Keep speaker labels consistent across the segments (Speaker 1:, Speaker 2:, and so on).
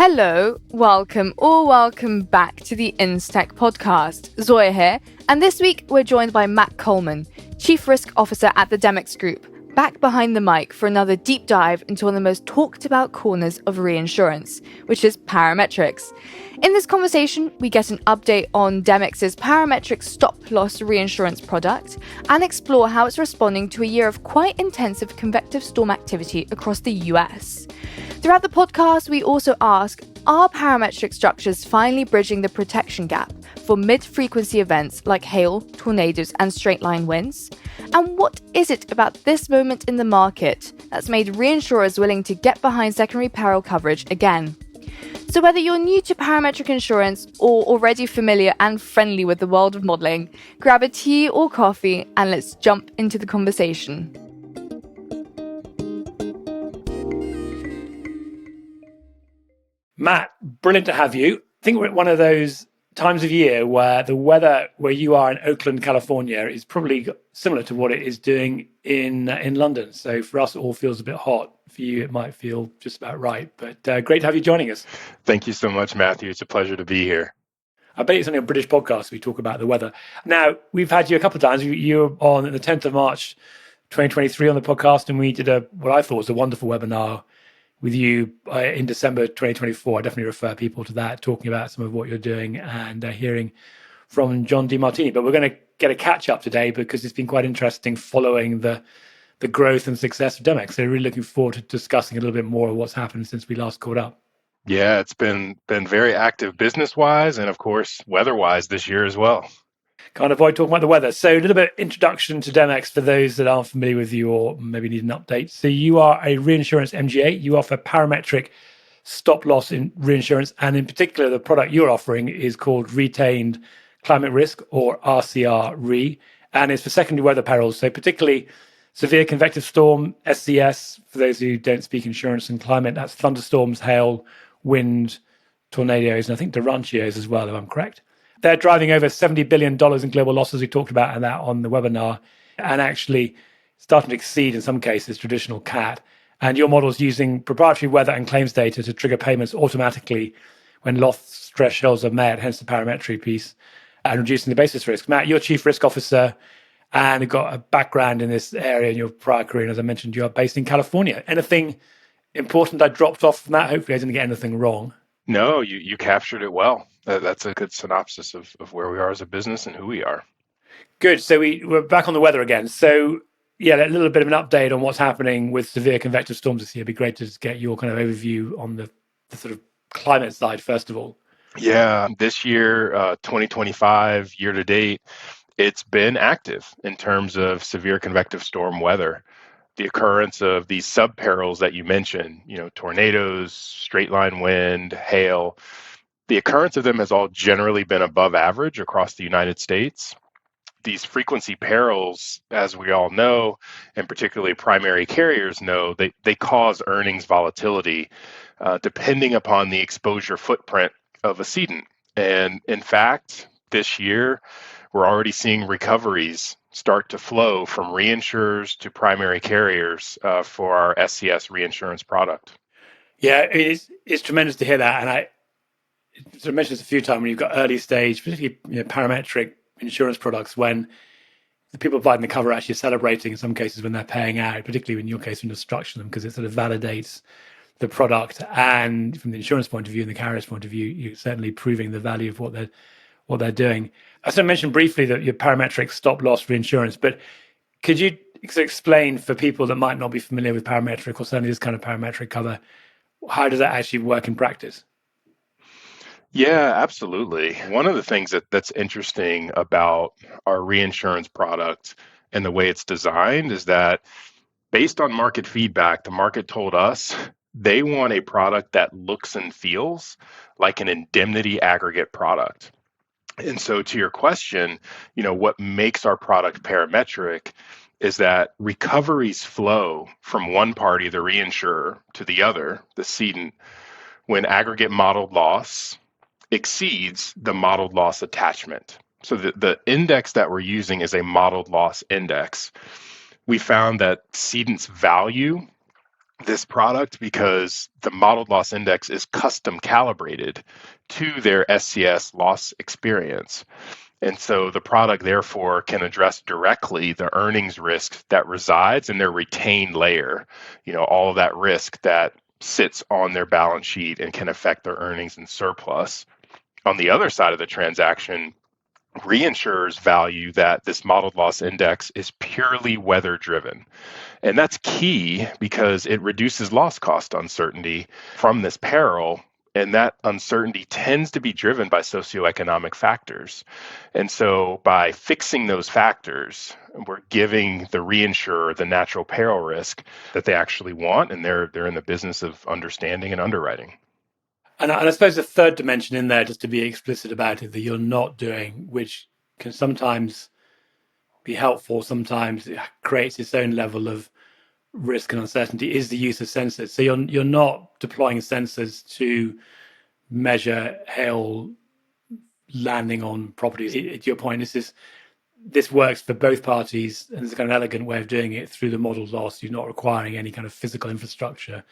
Speaker 1: Hello, welcome back to the InsTech podcast. Zoya here, and this week we're joined by Matt Coleman, Chief Risk Officer at the Demex Group, back behind the mic for another deep dive into one of the most talked about corners of reinsurance, which is parametrics. In this conversation, we get an update on Demex's Parametric stop-loss reinsurance product and explore how it's responding to a year of quite intensive convective storm activity across the US. Throughout the podcast, we also ask, are parametric structures finally bridging the protection gap for mid-frequency events like hail, tornadoes, and straight-line winds? And what is it about this moment in the market that's made reinsurers willing to get behind secondary peril coverage again? So whether you're new to parametric insurance or already familiar and friendly with the world of modelling, grab a tea or coffee and let's jump into the conversation.
Speaker 2: Matt, brilliant to have you. I think we're at one of those times of year where the weather where you are in Oakland, California is probably similar to what it is doing in London. So for us, it all feels a bit hot. For you, it might feel just about right. But great to have you joining us.
Speaker 3: Thank you so much, Matthew. It's a pleasure to be here.
Speaker 2: I bet it's only a British podcast we talk about the weather. Now, we've had you a couple of times. You were on the 10th of March, 2023 on the podcast, and we did what I thought was a wonderful webinar with you in December 2024. I definitely refer people to that, talking about some of what you're doing and hearing from John DiMartini. But we're going to get a catch up today because it's been quite interesting following the growth and success of Demex. So really looking forward to discussing a little bit more of what's happened since we last caught up.
Speaker 3: Yeah, it's been very active business-wise and, of course, weather-wise this year as well.
Speaker 2: Can't avoid talking about the weather. So a little bit of introduction to Demex for those that aren't familiar with you or maybe need an update. So you are a reinsurance MGA. You offer parametric stop-loss in reinsurance. And in particular, the product you're offering is called Retained Climate Risk, or RCR Re, and it's for secondary weather perils. So particularly severe convective storm, SCS, for those who don't speak insurance and climate, that's thunderstorms, hail, wind, tornadoes, and I think derechios as well, if I'm correct. They're driving over $70 billion in global losses. We talked about that on the webinar, and actually starting to exceed, in some cases, traditional CAT. And your model's using proprietary weather and claims data to trigger payments automatically when loss thresholds are met, hence the parametric piece, and reducing the basis risk. Matt, you're Chief Risk Officer and you've got a background in this area in your prior career. And as I mentioned, you are based in California. Anything important I dropped off from that? Hopefully I didn't get anything wrong.
Speaker 3: No, you captured it well. That's a good synopsis of where we are as a business and who we are.
Speaker 2: Good. So we're back on the weather again. So yeah, a little bit of an update on what's happening with severe convective storms this year. It'd be great to just get your kind of overview on the sort of climate side, first of all.
Speaker 3: Yeah, this year, 2025, year to date, it's been active in terms of severe convective storm weather. The occurrence of these sub-perils that you mentioned, tornadoes, straight line wind, hail, the occurrence of them has all generally been above average across the United States. These frequency perils, as we all know, and particularly primary carriers know, they cause earnings volatility depending upon the exposure footprint of a cedent. And in fact, this year, we're already seeing recoveries start to flow from reinsurers to primary carriers for our SCS reinsurance product.
Speaker 2: Yeah, it's tremendous to hear that. And I sort of mentioned this a few times when you've got early stage, particularly parametric insurance products, when the people providing the cover are actually celebrating in some cases when they're paying out, particularly in your case when you're structuring them, because it sort of validates the product. And from the insurance point of view and the carrier's point of view, you're certainly proving the value of what they're doing. I sort of mentioned briefly that your parametric stop-loss reinsurance, but could you explain for people that might not be familiar with parametric or certainly this kind of parametric cover, how does that actually work in practice?
Speaker 3: Yeah, absolutely. One of the things that's interesting about our reinsurance product and the way it's designed is that based on market feedback, the market told us they want a product that looks and feels like an indemnity aggregate product. And so to your question, what makes our product parametric is that recoveries flow from one party, the reinsurer, to the other, the cedent, when aggregate modeled loss exceeds the modeled loss attachment. So the index that we're using is a modeled loss index. We found that cedent's value this product because the modeled loss index is custom calibrated to their SCS loss experience. And so the product, therefore, can address directly the earnings risk that resides in their retained layer, all of that risk that sits on their balance sheet and can affect their earnings and surplus. On the other side of the transaction, reinsurers value that this modeled loss index is purely weather driven. And that's key because it reduces loss cost uncertainty from this peril. And that uncertainty tends to be driven by socioeconomic factors. And so by fixing those factors, we're giving the reinsurer the natural peril risk that they actually want. And they're in the business of understanding and underwriting.
Speaker 2: And I suppose the third dimension in there, just to be explicit about it, that you're not doing, which can sometimes be helpful, sometimes it creates its own level of risk and uncertainty, is the use of sensors. So you're not deploying sensors to measure hail landing on properties. To your point, this works for both parties, and it's kind of an elegant way of doing it through the modeled loss. You're not requiring any kind of physical infrastructure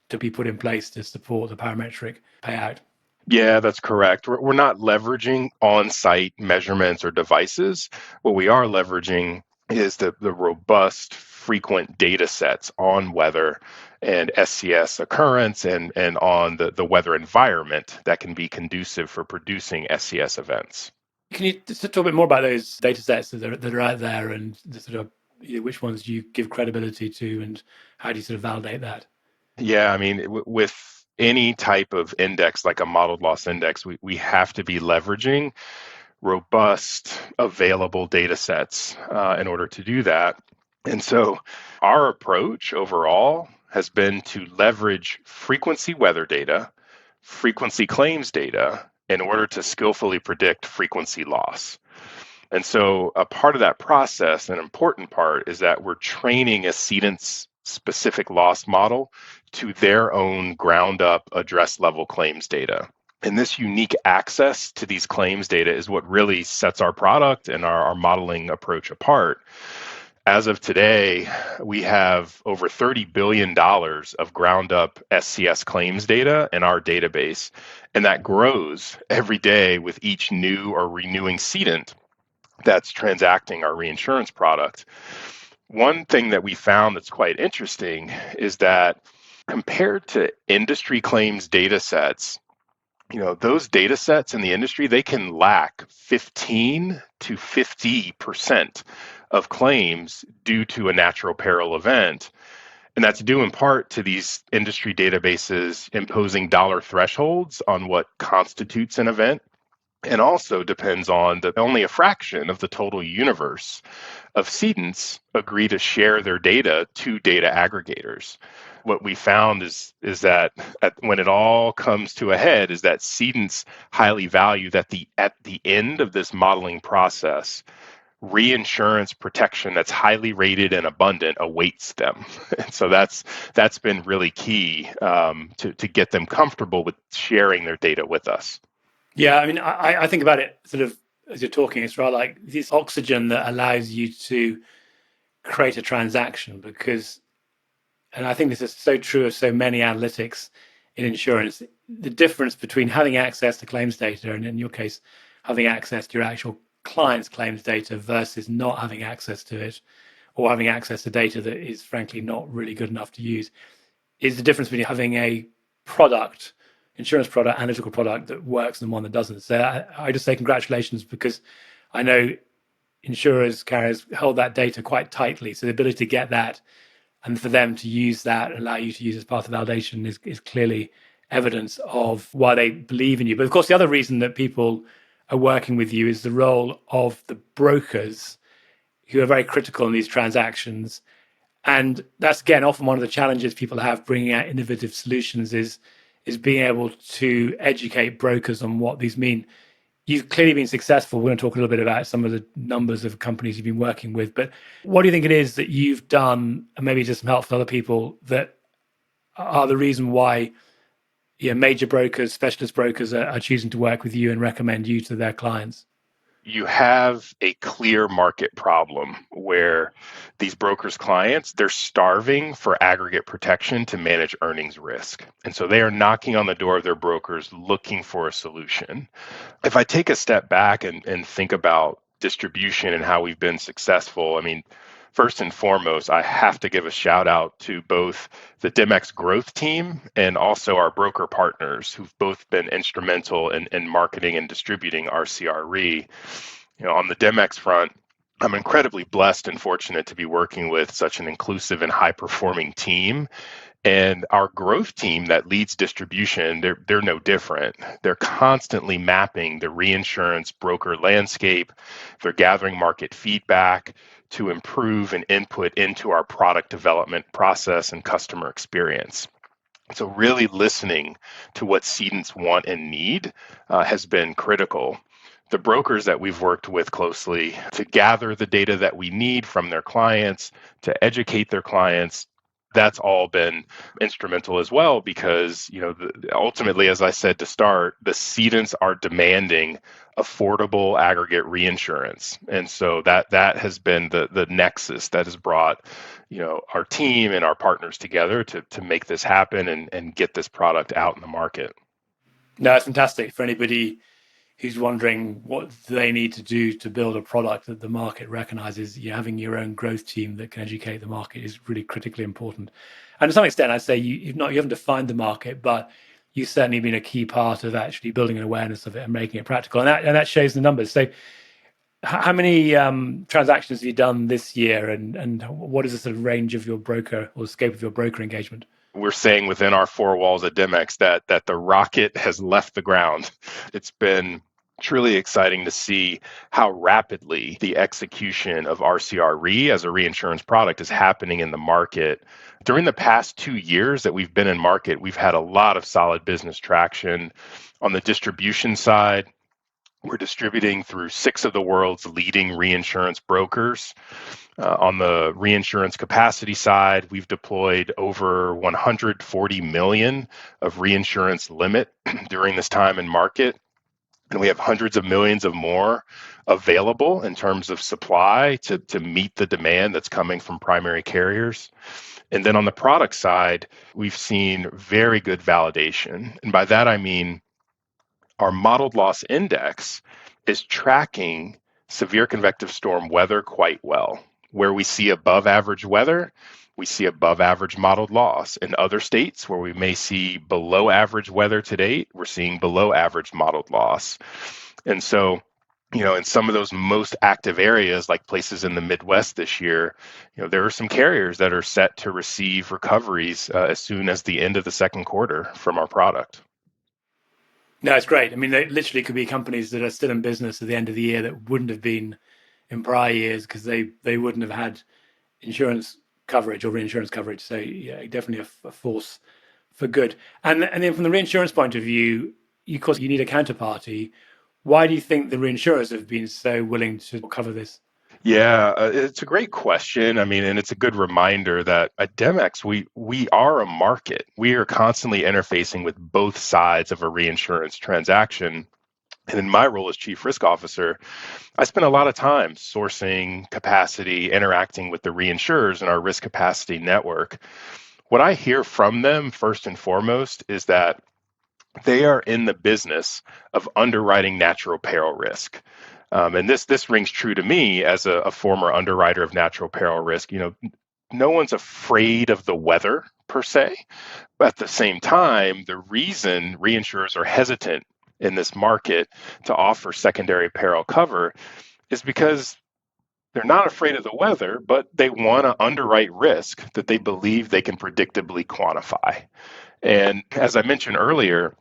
Speaker 2: to be put in place to support the parametric payout.
Speaker 3: Yeah, that's correct. We're not leveraging on-site measurements or devices. What we are leveraging is the robust, frequent data sets on weather and SCS occurrence and on the weather environment that can be conducive for producing SCS events.
Speaker 2: Can you just talk a bit more about those data sets that are out there and the sort of which ones do you give credibility to and how do you sort of validate that?
Speaker 3: Yeah, I mean, with any type of index like a modeled loss index, we have to be leveraging robust, available data sets in order to do that. And so our approach overall has been to leverage frequency weather data, frequency claims data, in order to skillfully predict frequency loss. And so a part of that process, an important part, is that we're training a cedents specific loss model to their own ground up address level claims data. And this unique access to these claims data is what really sets our product and our modeling approach apart. As of today, we have over $30 billion of ground up SCS claims data in our database, and that grows every day with each new or renewing cedent that's transacting our reinsurance product. One thing that we found that's quite interesting is that compared to industry claims data sets, those data sets in the industry, they can lack 15 to 50% of claims due to a natural peril event. And that's due in part to these industry databases imposing dollar thresholds on what constitutes an event. And also depends on that only a fraction of the total universe of cedents agree to share their data to data aggregators. What we found is that when it all comes to a head, is that cedents highly value that at the end of this modeling process, reinsurance protection that's highly rated and abundant awaits them. And so that's been really key to get them comfortable with sharing their data with us.
Speaker 2: Yeah, I mean, I think about it sort of as you're talking, it's rather like this oxygen that allows you to create a transaction because, and I think this is so true of so many analytics in insurance, the difference between having access to claims data and in your case, having access to your actual client's claims data versus not having access to it or having access to data that is frankly not really good enough to use is the difference between having a product, insurance product, analytical product that works and one that doesn't. So I just say congratulations because I know insurers, carriers hold that data quite tightly. So the ability to get that and for them to use that, allow you to use as part of validation is clearly evidence of why they believe in you. But of course, the other reason that people are working with you is the role of the brokers who are very critical in these transactions. And that's, again, often one of the challenges people have bringing out innovative solutions is being able to educate brokers on what these mean. You've clearly been successful. We're going to talk a little bit about some of the numbers of companies you've been working with. But what do you think it is that you've done, and maybe just some help for other people, that are the reason why major brokers, specialist brokers are choosing to work with you and recommend you to their clients?
Speaker 3: you have a clear market problem where these brokers' clients, they're starving for aggregate protection to manage earnings risk. And so they are knocking on the door of their brokers looking for a solution. If I take a step back and think about distribution and how we've been successful, I mean, first and foremost, I have to give a shout out to both the Demex growth team and also our broker partners who've both been instrumental in marketing and distributing RCRE. On the Demex front, I'm incredibly blessed and fortunate to be working with such an inclusive and high-performing team. And our growth team that leads distribution, they're no different. They're constantly mapping the reinsurance broker landscape. They're gathering market feedback to improve and input into our product development process and customer experience. So really listening to what cedents want and need has been critical. The brokers that we've worked with closely to gather the data that we need from their clients, to educate their clients, that's all been instrumental as well because, ultimately, as I said to start, the cedents are demanding affordable aggregate reinsurance. And so that has been the nexus that has brought, our team and our partners together to make this happen and get this product out in the market.
Speaker 2: No, it's fantastic for anybody who's wondering what they need to do to build a product that the market recognizes. Having your own growth team that can educate the market is really critically important. And to some extent, I'd say you haven't defined the market, but you've certainly been a key part of actually building an awareness of it and making it practical. And that shows the numbers. So how many transactions have you done this year, and what is the sort of range of your broker or scope of your broker engagement?
Speaker 3: We're saying within our four walls at Demex that the rocket has left the ground. It's been truly exciting to see how rapidly the execution of RCRE as a reinsurance product is happening in the market. During the past 2 years that we've been in market, we've had a lot of solid business traction. On the distribution side, we're distributing through 6 of the world's leading reinsurance brokers. On the reinsurance capacity side, we've deployed over 140 million of reinsurance limit during this time in market. And we have hundreds of millions of more available in terms of supply to meet the demand that's coming from primary carriers. And then on the product side, we've seen very good validation. And by that, I mean our modeled loss index is tracking severe convective storm weather quite well. Where we see above average weather, we see above average modeled loss. In other states where we may see below average weather to date, we're seeing below average modeled loss. And so, in some of those most active areas, like places in the Midwest this year, there are some carriers that are set to receive recoveries as soon as the end of the second quarter from our product.
Speaker 2: No, it's great. I mean, they literally could be companies that are still in business at the end of the year that wouldn't have been in prior years because they wouldn't have had insurance coverage or reinsurance coverage. So yeah, definitely a force for good. And then from the reinsurance point of view, of course, you need a counterparty. Why do you think the reinsurers have been so willing to cover this?
Speaker 3: Yeah, it's a great question. I mean, and it's a good reminder that at Demex, we are a market. We are constantly interfacing with both sides of a reinsurance transaction. And in my role as Chief Risk Officer, I spend a lot of time sourcing capacity, interacting with the reinsurers in our risk capacity network. What I hear from them, first and foremost, is that they are in the business of underwriting natural peril risk. And this rings true to me as a former underwriter of natural peril risk. No one's afraid of the weather per se, but at the same time, the reason reinsurers are hesitant in this market to offer secondary peril cover is because they're not afraid of the weather, but they want to underwrite risk that they believe they can predictably quantify. And as I mentioned earlier,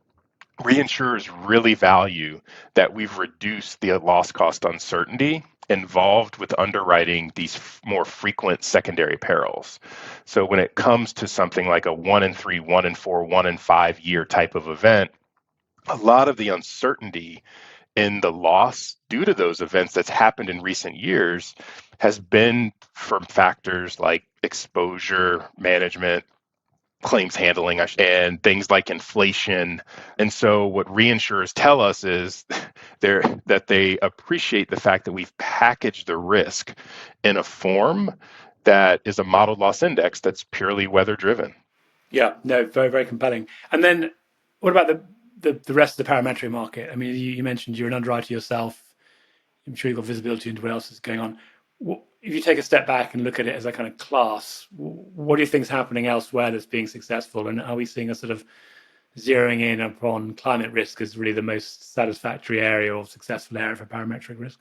Speaker 3: reinsurers really value that we've reduced the loss cost uncertainty involved with underwriting these more frequent secondary perils. So when it comes to something like a 1 in 3, 1 in 4, 1 in 5 year type of event, a lot of the uncertainty in the loss due to those events that's happened in recent years has been from factors like exposure management, claims handling and things like inflation. And so what reinsurers tell us is that they appreciate the fact that we've packaged the risk in a form that is a modeled loss index that's purely weather driven.
Speaker 2: Yeah, no, very, very compelling. And then what about the rest of the parametric market? I mean, you mentioned you're an underwriter yourself. I'm sure you've got visibility into what else is going on. If you take a step back and look at it as a kind of class, what do you think is happening elsewhere that's being successful? And are we seeing a sort of zeroing in upon climate risk as really the most satisfactory area or successful area for parametric risk?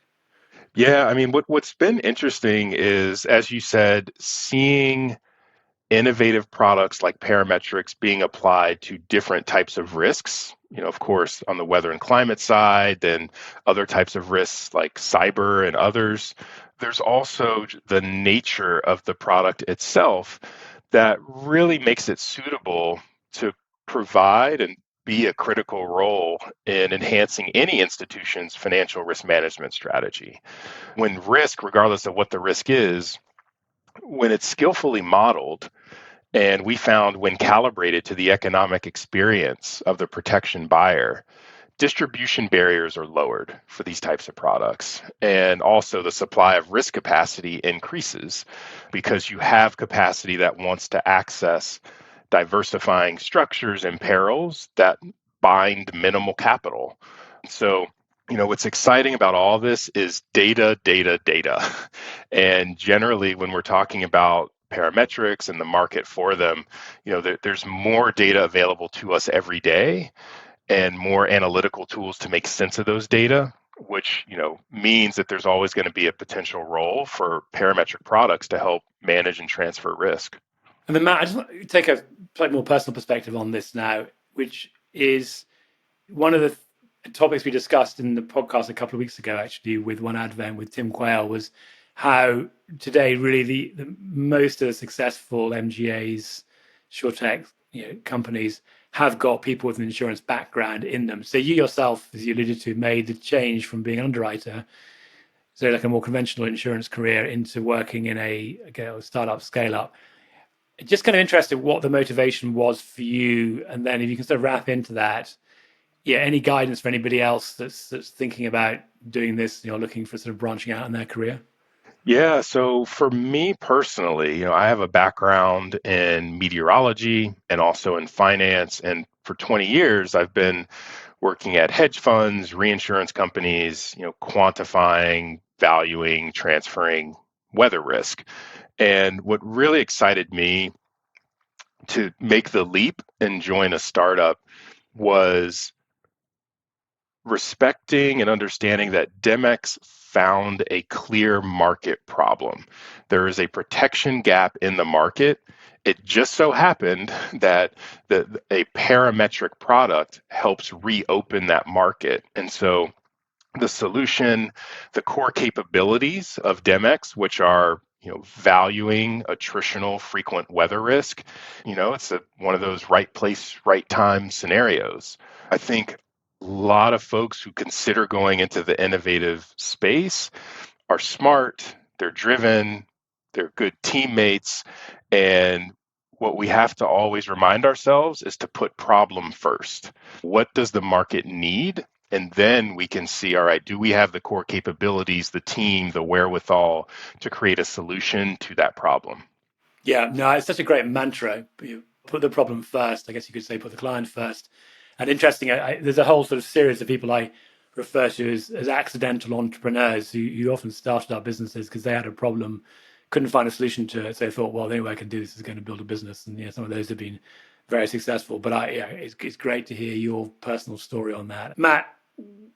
Speaker 3: Yeah, I mean, what's been interesting is, as you said, seeing innovative products like parametrics being applied to different types of risks. Of course, on the weather and climate side, then other types of risks like cyber and others. There's also the nature of the product itself that really makes it suitable to provide and be a critical role in enhancing any institution's financial risk management strategy. When risk, regardless of what the risk is, when it's skillfully modeled, and we found when calibrated to the economic experience of the protection buyer, distribution barriers are lowered for these types of products. And also the supply of risk capacity increases because you have capacity that wants to access diversifying structures and perils that bind minimal capital. So, what's exciting about all this is data, data, data. And generally, when we're talking about parametrics and the market for them, there's more data available to us every day and more analytical tools to make sense of those data, which means that there's always going to be a potential role for parametric products to help manage and transfer risk.
Speaker 2: And then, Matt, I just want to take a slightly more personal perspective on this now, which is one of the topics we discussed in the podcast a couple of weeks ago, actually, with One Advent with Tim Quayle, was how today really the most of the successful MGAs, SureTech companies have got people with an insurance background in them. So you yourself, as you alluded to, made the change from being an underwriter, so like a more conventional insurance career, into working in a startup scale up. Just kind of interested what the motivation was for you, and then if you can sort of wrap into that, any guidance for anybody else that's thinking about doing this, looking for sort of branching out in their career.
Speaker 3: Yeah, so for me personally, I have a background in meteorology and also in finance, and for 20 years I've been working at hedge funds, reinsurance companies, quantifying, valuing, transferring weather risk. And what really excited me to make the leap and join a startup was respecting and understanding that Demex found a clear market problem. There is a protection gap in the market. It just so happened that a parametric product helps reopen that market. And so the solution, the core capabilities of Demex, which are valuing attritional frequent weather risk, it's one of those right place, right time scenarios. I think a lot of folks who consider going into the innovative space are smart, they're driven, they're good teammates, and what we have to always remind ourselves is to put problem first. What does the market need? And then we can see, all right, do we have the core capabilities, the team, the wherewithal to create a solution to that problem?
Speaker 2: Yeah, no, it's such a great mantra. You put the problem first. I guess you could say put the client first. And interesting, there's a whole sort of series of people I refer to as accidental entrepreneurs who often started up businesses because they had a problem, couldn't find a solution to it. So they thought, well, the only way I can do this is going to build a business. And some of those have been very successful. But it's great to hear your personal story on that. Matt,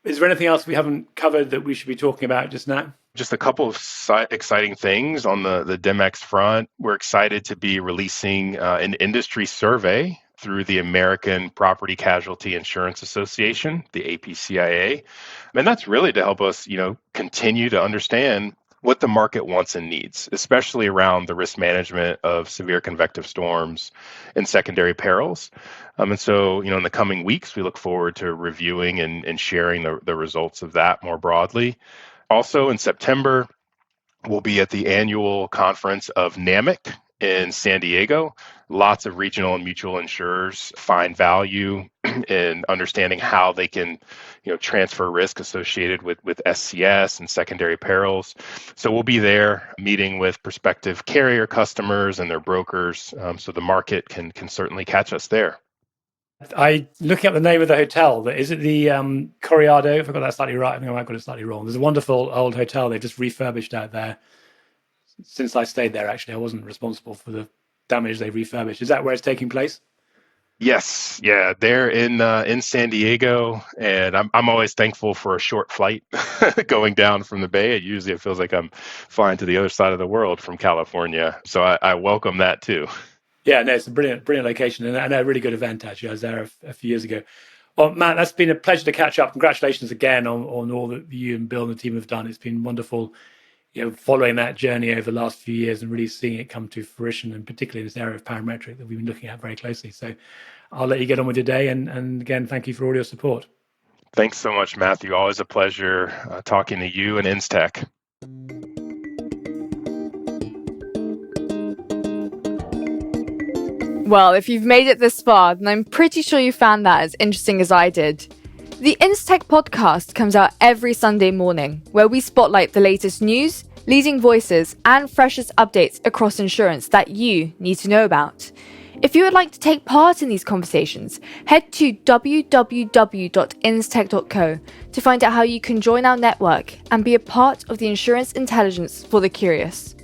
Speaker 2: is there anything else we haven't covered that we should be talking about just now?
Speaker 3: Just a couple of exciting things on the Demex front. We're excited to be releasing an industry survey through the American Property Casualty Insurance Association, the APCIA. And that's really to help us, continue to understand what the market wants and needs, especially around the risk management of severe convective storms and secondary perils. And so, in the coming weeks, we look forward to reviewing and sharing the results of that more broadly. Also in September, we'll be at the annual conference of NAMIC, in San Diego. Lots of regional and mutual insurers find value in understanding how they can, transfer risk associated with SCS and secondary perils. So we'll be there meeting with prospective carrier customers and their brokers. So the market can certainly catch us there.
Speaker 2: I looking up the name of the hotel. Is it the Corriado? If I got that slightly right, I think I might have got it slightly wrong. There's a wonderful old hotel they just refurbished out there. Since I stayed there, actually, I wasn't responsible for the damage they refurbished. Is that where it's taking place?
Speaker 3: Yes, yeah, they're in San Diego, and I'm always thankful for a short flight going down from the Bay. It feels like I'm flying to the other side of the world from California, so I welcome that too.
Speaker 2: Yeah, no, it's a brilliant location, and a really good event. Actually, I was there a few years ago. Well, Matt, that's been a pleasure to catch up. Congratulations again on all that you and Bill and the team have done. It's been wonderful, following that journey over the last few years and really seeing it come to fruition, and particularly in this area of parametric that we've been looking at very closely. So I'll let you get on with your day. And again, thank you for all your support.
Speaker 3: Thanks so much, Matthew. Always a pleasure talking to you and InsTech.
Speaker 1: Well, if you've made it this far, then I'm pretty sure you found that as interesting as I did. The InsTech podcast comes out every Sunday morning, where we spotlight the latest news, leading voices, and freshest updates across insurance that you need to know about. If you would like to take part in these conversations, head to www.instech.co to find out how you can join our network and be a part of the insurance intelligence for the curious.